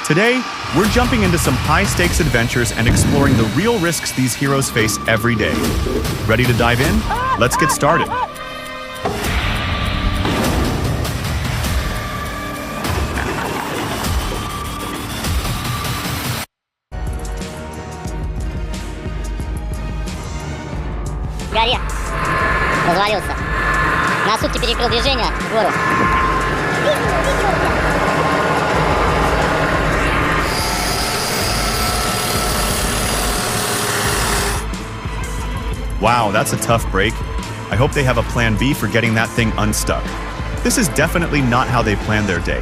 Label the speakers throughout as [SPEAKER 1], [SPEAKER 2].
[SPEAKER 1] Today, we're jumping into some high-stakes adventures and exploring the real risks these heroes face every day. Ready to dive in? Let's get started.
[SPEAKER 2] Горе. Развалился. На сутки перекрыл движение в гору.
[SPEAKER 1] Wow, that's a tough break. I hope they have a plan B for getting that thing unstuck. This is definitely not how they planned their day.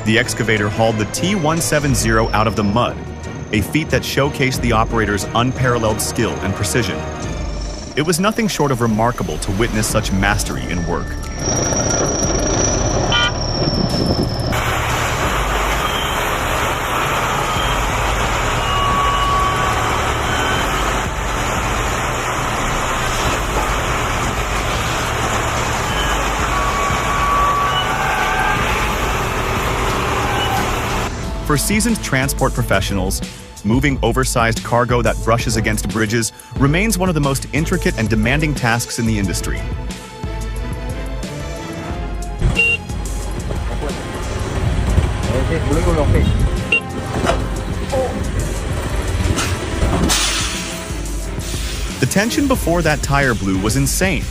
[SPEAKER 1] The excavator hauled the T-170 out of the mud, a feat that showcased the operator's unparalleled skill and precision. It was nothing short of remarkable to witness such mastery in work. For seasoned transport professionals, moving oversized cargo that brushes against bridges remains one of the most intricate and demanding tasks in the industry. The tension before that tire blew was insane.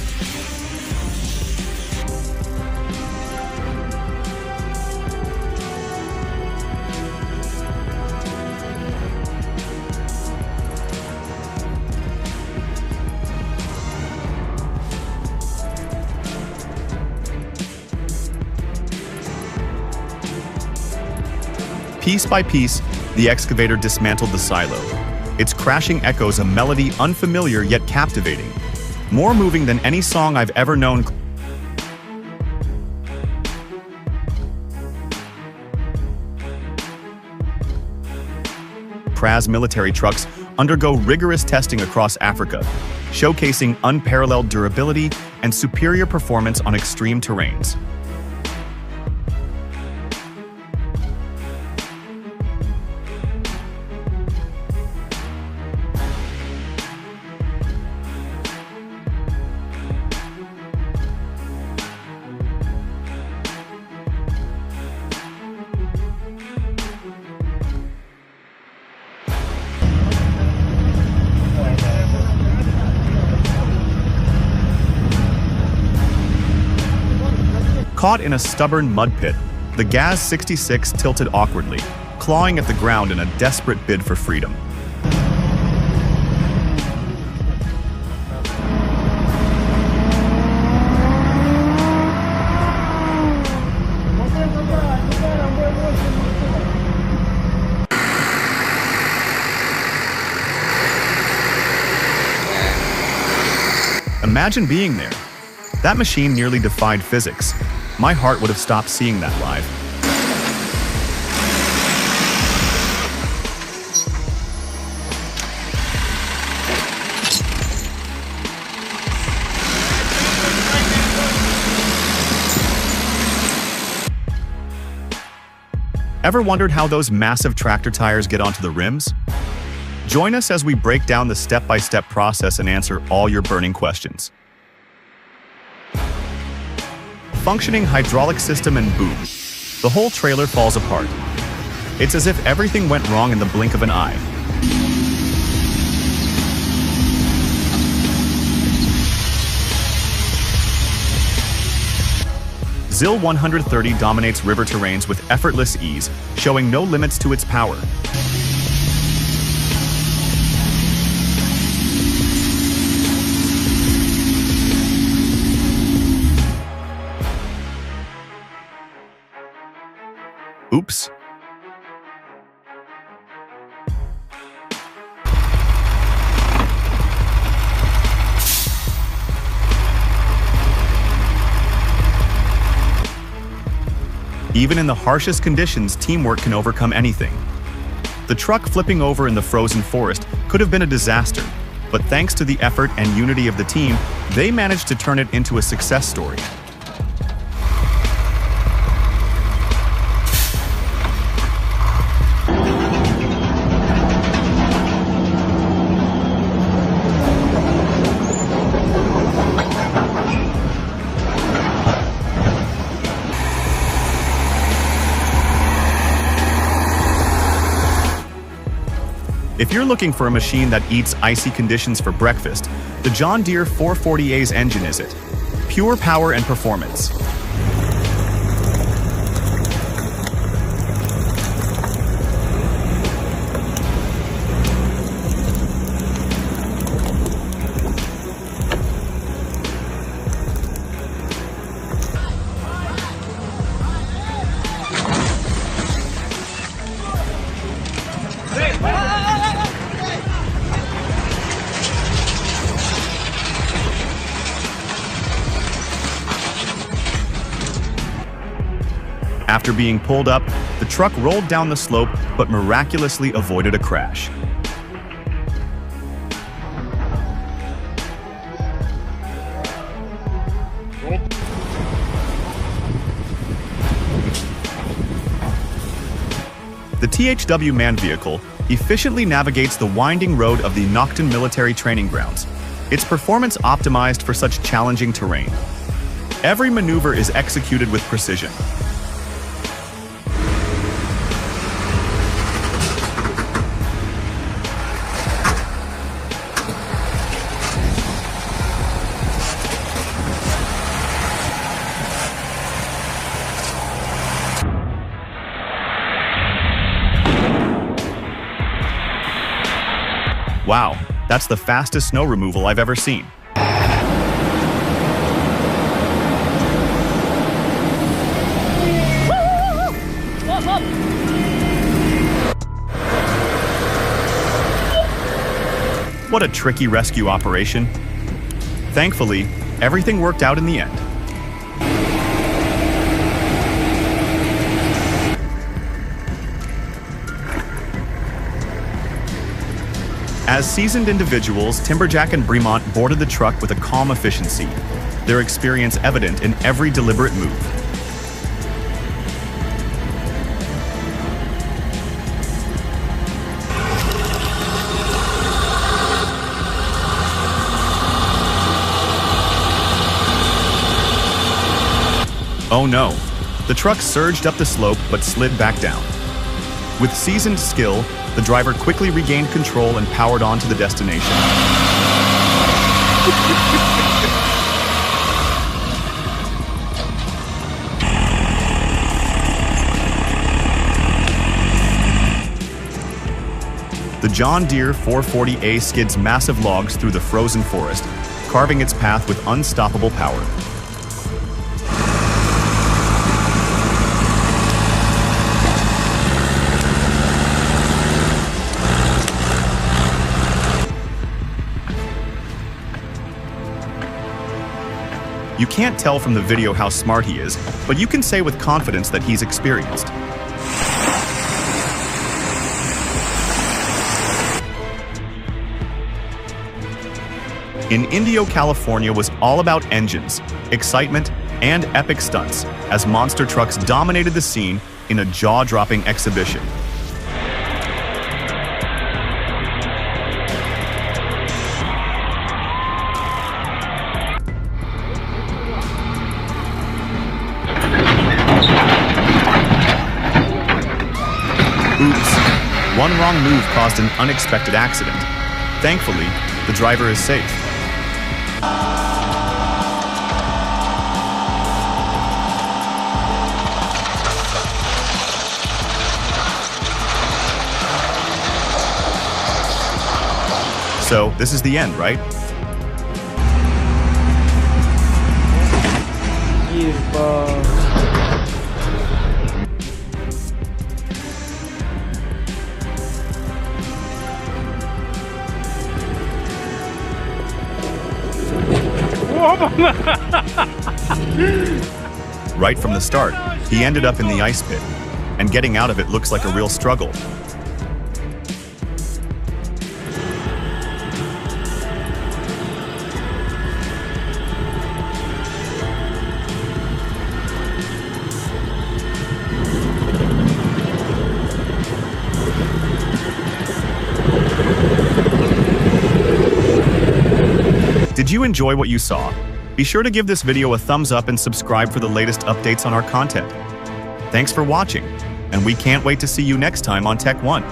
[SPEAKER 1] Piece by piece, the excavator dismantled the silo. Its crashing echoes a melody unfamiliar yet captivating, more moving than any song I've ever known. Praz military trucks undergo rigorous testing across Africa, showcasing unparalleled durability and superior performance on extreme terrains. Caught in a stubborn mud pit, the GAZ-66 tilted awkwardly, clawing at the ground in a desperate bid for freedom. Imagine being there. That machine nearly defied physics. My heart would have stopped seeing that live. Ever wondered how those massive tractor tires get onto the rims? Join us as we break down the step-by-step process and answer all your burning questions. Functioning hydraulic system and boom, the whole trailer falls apart. It's as if everything went wrong in the blink of an eye. ZIL 130 dominates river terrains with effortless ease, showing no limits to its power. Oops. Even in the harshest conditions, teamwork can overcome anything. The truck flipping over in the frozen forest could have been a disaster, but thanks to the effort and unity of the team, they managed to turn it into a success story. If you're looking for a machine that eats icy conditions for breakfast, the John Deere 440A's engine is it. Pure power and performance. After being pulled up, the truck rolled down the slope but miraculously avoided a crash. The THW manned vehicle efficiently navigates the winding road of the Nocton military training grounds, its performance optimized for such challenging terrain. Every maneuver is executed with precision. Wow, that's the fastest snow removal I've ever seen. What a tricky rescue operation. Thankfully, everything worked out in the end. As seasoned individuals, Timberjack and Bremont boarded the truck with a calm efficiency, their experience evident in every deliberate move. Oh no, the truck surged up the slope but slid back down. With seasoned skill, the driver quickly regained control and powered on to the destination. The John Deere 440A skids massive logs through the frozen forest, carving its path with unstoppable power. You can't tell from the video how smart he is, but you can say with confidence that he's experienced. In Indio, California was all about engines, excitement, and epic stunts as monster trucks dominated the scene in a jaw-dropping exhibition. Oops. One wrong move caused an unexpected accident. Thankfully, the driver is safe. So, this is the end, right? Right from the start, he ended up in the ice pit, and getting out of it looks like a real struggle. Did you enjoy what you saw? Be sure to give this video a thumbs up and subscribe for the latest updates on our content. Thanks for watching, and we can't wait to see you next time on Tech One.